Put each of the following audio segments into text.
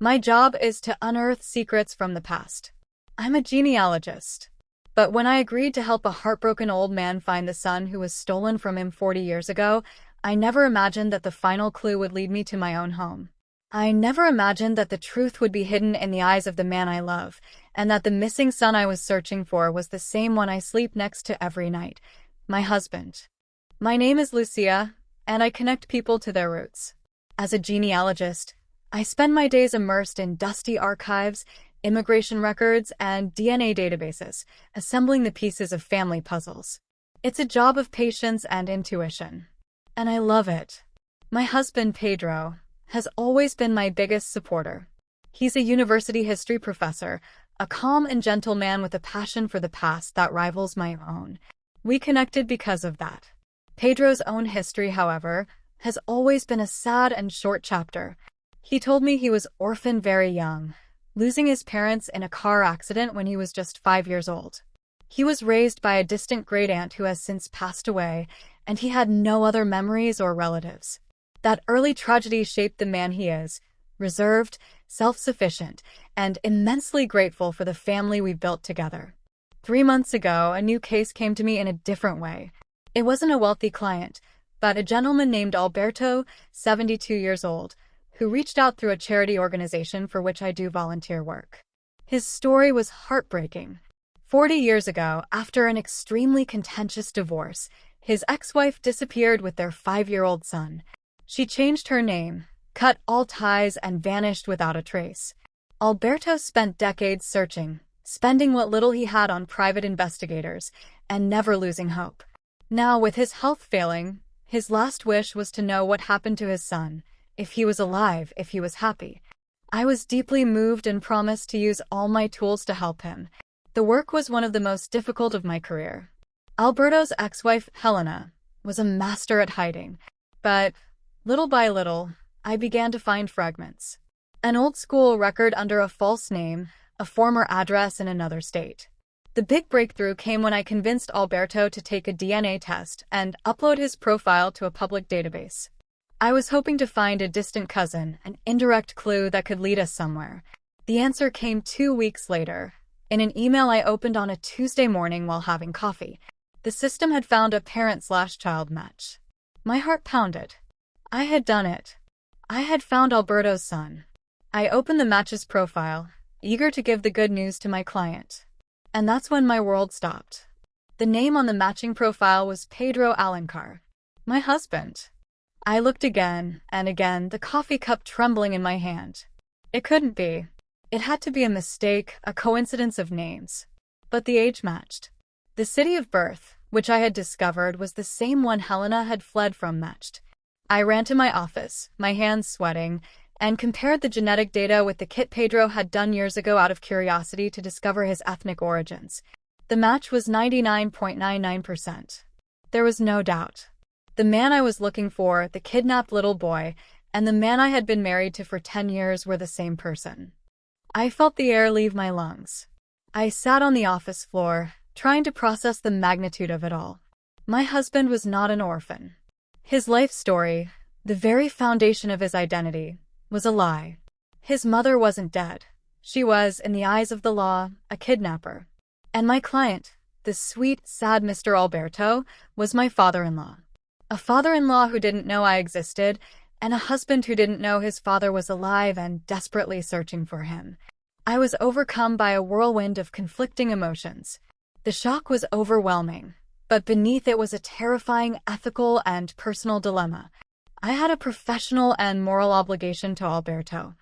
My job is to unearth secrets from the past. I'm a genealogist. But when I agreed to help a heartbroken old man find the son who was stolen from him 40 years ago, I never imagined that the final clue would lead me to my own home. I never imagined that the truth would be hidden in the eyes of the man I love, and that the missing son I was searching for was the same one I sleep next to every night, my husband. My name is Lucia, and I connect people to their roots. As a genealogist, I spend my days immersed in dusty archives, immigration records, and DNA databases, assembling the pieces of family puzzles. It's a job of patience and intuition. And I love it. My husband, Pedro, has always been my biggest supporter. He's a university history professor, a calm and gentle man with a passion for the past that rivals my own. We connected because of that. Pedro's own history, however, has always been a sad and short chapter. He told me he was orphaned very young, losing his parents in a car accident when he was just 5 years old. He was raised by a distant great-aunt who has since passed away, and he had no other memories or relatives. That early tragedy shaped the man he is, reserved, self-sufficient, and immensely grateful for the family we built together. 3 months ago, a new case came to me in a different way. It wasn't a wealthy client, but a gentleman named Alberto, 72 years old, who reached out through a charity organization for which I do volunteer work. His story was heartbreaking. 40 years ago, after an extremely contentious divorce, his ex-wife disappeared with their 5-year-old son. She changed her name, cut all ties, and vanished without a trace. Alberto spent decades searching, spending what little he had on private investigators, and never losing hope. Now, with his health failing, his last wish was to know what happened to his son, if he was alive, if he was happy. I was deeply moved and promised to use all my tools to help him. The work was one of the most difficult of my career. Alberto's ex-wife, Helena, was a master at hiding, but little by little, I began to find fragments. An old school record under a false name, a former address in another state. The big breakthrough came when I convinced Alberto to take a DNA test and upload his profile to a public database. I was hoping to find a distant cousin, an indirect clue that could lead us somewhere. The answer came 2 weeks later, in an email I opened on a Tuesday morning while having coffee. The system had found a parent/child match. My heart pounded. I had done it. I had found Alberto's son. I opened the match's profile, eager to give the good news to my client. And that's when my world stopped. The name on the matching profile was Pedro Alencar, my husband. I looked again and again, the coffee cup trembling in my hand. It couldn't be. It had to be a mistake, a coincidence of names. But the age matched. The city of birth, which I had discovered, was the same one Helena had fled from, matched. I ran to my office, my hands sweating, and compared the genetic data with the kit Pedro had done years ago out of curiosity to discover his ethnic origins. The match was 99.99%. There was no doubt. The man I was looking for, the kidnapped little boy, and the man I had been married to for 10 years were the same person. I felt the air leave my lungs. I sat on the office floor, trying to process the magnitude of it all. My husband was not an orphan. His life story, the very foundation of his identity, was a lie. His mother wasn't dead. She was, in the eyes of the law, a kidnapper. And my client, the sweet, sad Mr. Alberto, was my father-in-law. A father-in-law who didn't know I existed, and a husband who didn't know his father was alive and desperately searching for him. I was overcome by a whirlwind of conflicting emotions. The shock was overwhelming, but beneath it was a terrifying ethical and personal dilemma. I had a professional and moral obligation to Alberto.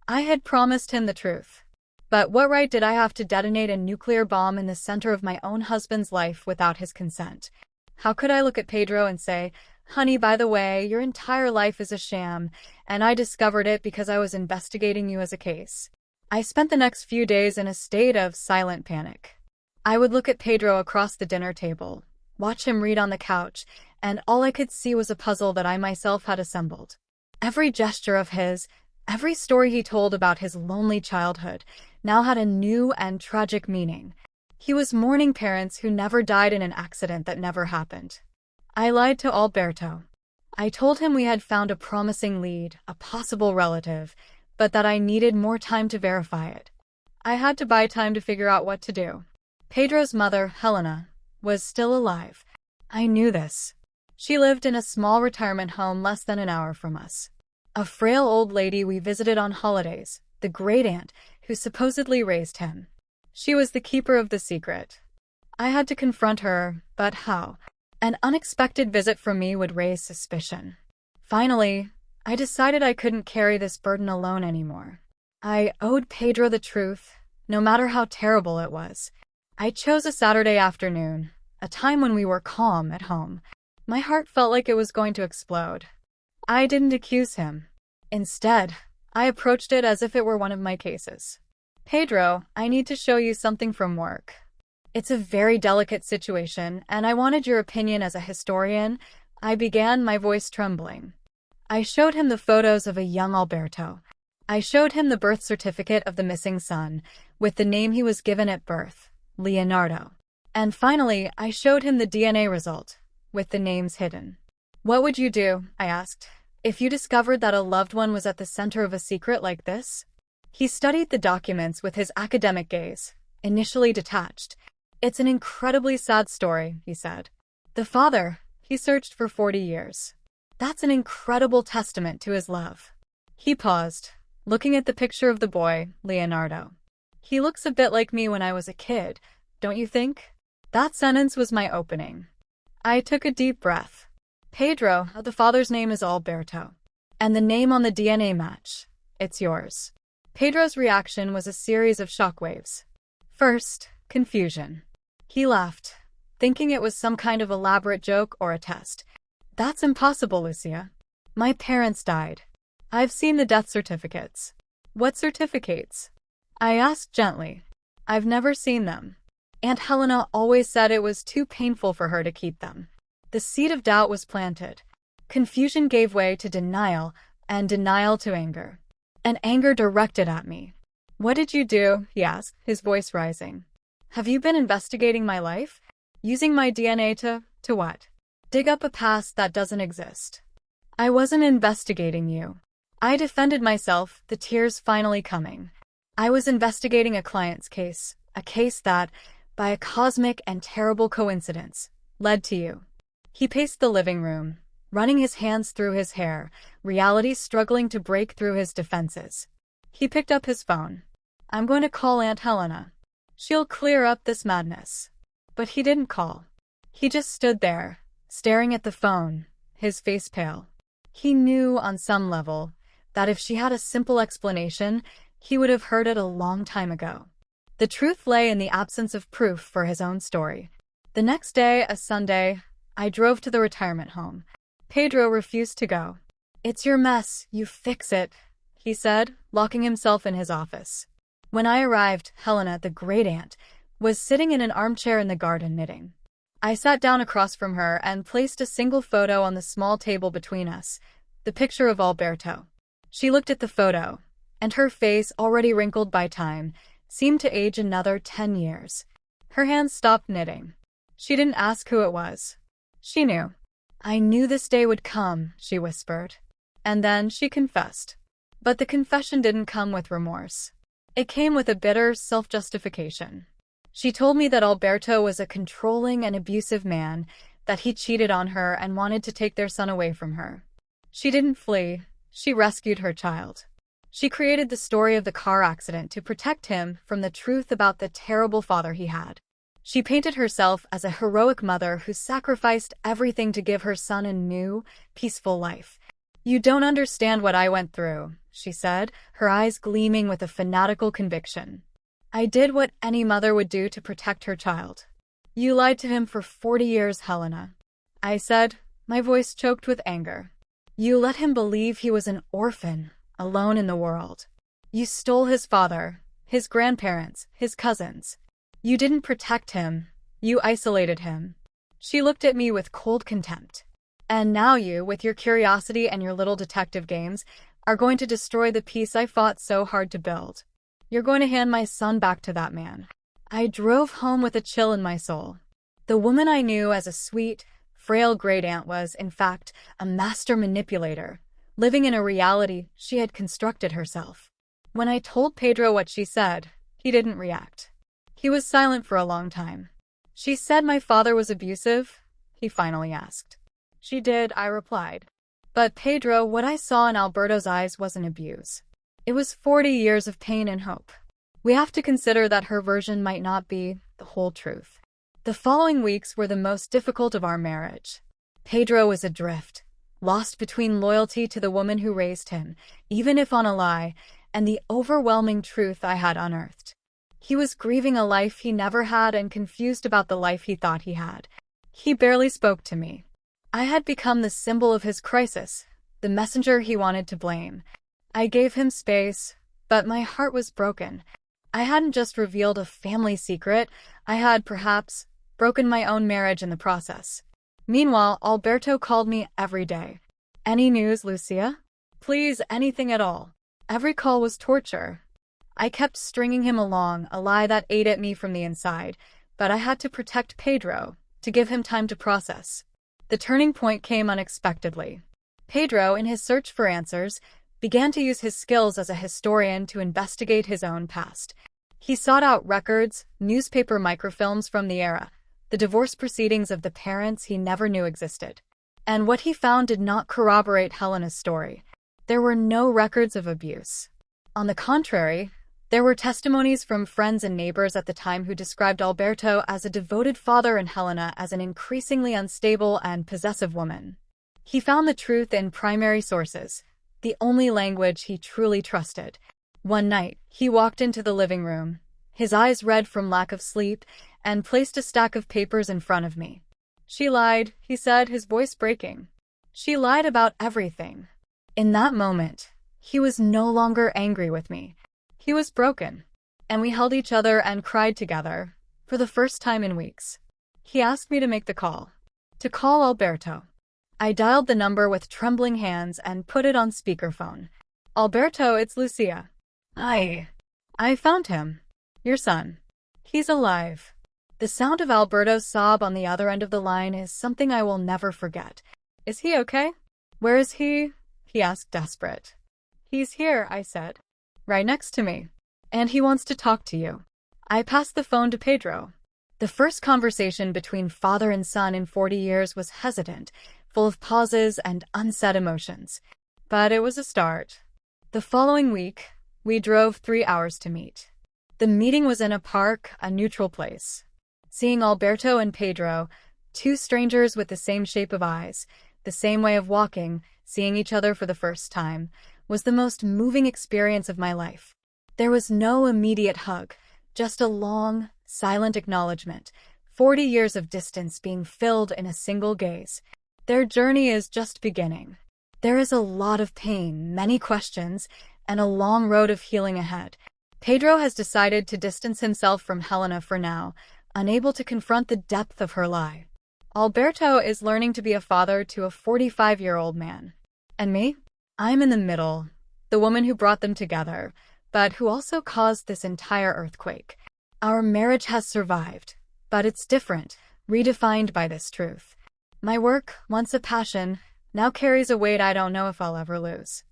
I had promised him the truth. But what right did I have to detonate a nuclear bomb in the center of my own husband's life without his consent? How could I look at Pedro and say, "Honey, by the way, your entire life is a sham, and I discovered it because I was investigating you as a case"? I spent the next few days in a state of silent panic. I would look at Pedro across the dinner table, watch him read on the couch, and all I could see was a puzzle that I myself had assembled. Every gesture of his, every story he told about his lonely childhood, now had a new and tragic meaning. He was mourning parents who never died in an accident that never happened. I lied to Alberto. I told him we had found a promising lead, a possible relative, but that I needed more time to verify it. I had to buy time to figure out what to do. Pedro's mother, Helena, was still alive. I knew this. She lived in a small retirement home less than an hour from us. A frail old lady we visited on holidays, the great-aunt who supposedly raised him. She was the keeper of the secret. I had to confront her, but how? An unexpected visit from me would raise suspicion. Finally, I decided I couldn't carry this burden alone anymore. I owed Pedro the truth, no matter how terrible it was. I chose a Saturday afternoon, a time when we were calm at home. My heart felt like it was going to explode. I didn't accuse him. Instead, I approached it as if it were one of my cases. Pedro, I need to show you something from work. It's a very delicate situation, and I wanted your opinion as a historian. I began, my voice trembling. I showed him the photos of a young Alberto. I showed him the birth certificate of the missing son, with the name he was given at birth, Leonardo. And finally, I showed him the DNA result, with the names hidden. What would you do, I asked, if you discovered that a loved one was at the center of a secret like this? He studied the documents with his academic gaze, initially detached. It's an incredibly sad story, he said. The father, he searched for 40 years. That's an incredible testament to his love. He paused, looking at the picture of the boy, Leonardo. He looks a bit like me when I was a kid, don't you think? That sentence was my opening. I took a deep breath. Pedro, the father's name is Alberto. And the name on the DNA match, it's yours. Pedro's reaction was a series of shockwaves. First, confusion. He laughed, thinking it was some kind of elaborate joke or a test. That's impossible, Lucia. My parents died. I've seen the death certificates. What certificates? I asked gently. I've never seen them. Aunt Helena always said it was too painful for her to keep them. The seed of doubt was planted. Confusion gave way to denial, and denial to anger. And anger directed at me. What did you do? He asked, his voice rising. Have you been investigating my life? Using my DNA to what? Dig up a past that doesn't exist. I wasn't investigating you. I defended myself, the tears finally coming. I was investigating a client's case, a case that, by a cosmic and terrible coincidence, led to you. He paced the living room, running his hands through his hair, reality struggling to break through his defenses. He picked up his phone. I'm going to call Aunt Helena. She'll clear up this madness. But he didn't call. He just stood there, staring at the phone, his face pale. He knew, on some level, that if she had a simple explanation, he would have heard it a long time ago. The truth lay in the absence of proof for his own story. The next day, a Sunday, I drove to the retirement home. Pedro refused to go. It's your mess, you fix it, he said, locking himself in his office. When I arrived, Helena, the great-aunt, was sitting in an armchair in the garden knitting. I sat down across from her and placed a single photo on the small table between us, the picture of Alberto. She looked at the photo, and her face, already wrinkled by time, seemed to age another 10 years. Her hands stopped knitting. She didn't ask who it was. She knew. I knew this day would come, she whispered. And then she confessed. But the confession didn't come with remorse. It came with a bitter self-justification. She told me that Alberto was a controlling and abusive man, that he cheated on her and wanted to take their son away from her. She didn't flee. She rescued her child. She created the story of the car accident to protect him from the truth about the terrible father he had. She painted herself as a heroic mother who sacrificed everything to give her son a new, peaceful life. You don't understand what I went through, she said, her eyes gleaming with a fanatical conviction. I did what any mother would do to protect her child. You lied to him for 40 years, Helena. I said, my voice choked with anger. You let him believe he was an orphan, alone in the world. You stole his father, his grandparents, his cousins. You didn't protect him. You isolated him. She looked at me with cold contempt. And now you, with your curiosity and your little detective games, are going to destroy the peace I fought so hard to build. You're going to hand my son back to that man. I drove home with a chill in my soul. The woman I knew as a sweet, frail great-aunt was, in fact, a master manipulator, living in a reality she had constructed herself. When I told Pedro what she said, he didn't react. He was silent for a long time. "She said my father was abusive?" he finally asked. "She did," I replied. "But Pedro, what I saw in Alberto's eyes wasn't abuse. It was 40 years of pain and hope. We have to consider that her version might not be the whole truth." The following weeks were the most difficult of our marriage. Pedro was adrift, lost between loyalty to the woman who raised him, even if on a lie, and the overwhelming truth I had unearthed. He was grieving a life he never had and confused about the life he thought he had. He barely spoke to me. I had become the symbol of his crisis, the messenger he wanted to blame. I gave him space, but my heart was broken. I hadn't just revealed a family secret, I had, perhaps, broken my own marriage in the process. Meanwhile, Alberto called me every day. "Any news, Lucia? Please, anything at all." Every call was torture. I kept stringing him along, a lie that ate at me from the inside, but I had to protect Pedro, to give him time to process. The turning point came unexpectedly. Pedro, in his search for answers, began to use his skills as a historian to investigate his own past. He sought out records, newspaper microfilms from the era, the divorce proceedings of the parents he never knew existed. And what he found did not corroborate Helena's story. There were no records of abuse. On the contrary, there were testimonies from friends and neighbors at the time who described Alberto as a devoted father and Helena as an increasingly unstable and possessive woman. He found the truth in primary sources, the only language he truly trusted. One night, he walked into the living room, his eyes red from lack of sleep, and placed a stack of papers in front of me. "She lied," he said, his voice breaking. "She lied about everything." In that moment, he was no longer angry with me. He was broken, and we held each other and cried together, for the first time in weeks. He asked me to make the call. To call Alberto. I dialed the number with trembling hands and put it on speakerphone. "Alberto, it's Lucia. I found him. Your son. He's alive." The sound of Alberto's sob on the other end of the line is something I will never forget. "Is he okay? Where is he?" he asked, desperate. "He's here," I said. "Right next to me. And he wants to talk to you." I passed the phone to Pedro. The first conversation between father and son in 40 years was hesitant, full of pauses and unsaid emotions. But it was a start. The following week, we drove 3 hours to meet. The meeting was in a park, a neutral place. Seeing Alberto and Pedro, two strangers with the same shape of eyes, the same way of walking, seeing each other for the first time, was the most moving experience of my life. There was no immediate hug, just a long, silent acknowledgement, 40 years of distance being filled in a single gaze. Their journey is just beginning. There is a lot of pain, many questions, and a long road of healing ahead. Pedro has decided to distance himself from Helena for now, unable to confront the depth of her lie. Alberto is learning to be a father to a 45-year-old man. And me? I'm in the middle, the woman who brought them together, but who also caused this entire earthquake. Our marriage has survived, but it's different, redefined by this truth. My work, once a passion, now carries a weight I don't know if I'll ever lose.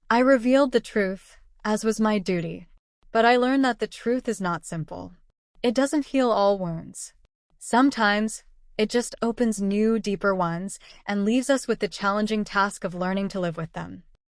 I revealed the truth, as was my duty, but I learned that the truth is not simple. It doesn't heal all wounds. Sometimes, it just opens new, deeper ones and leaves us with the challenging task of learning to live with them.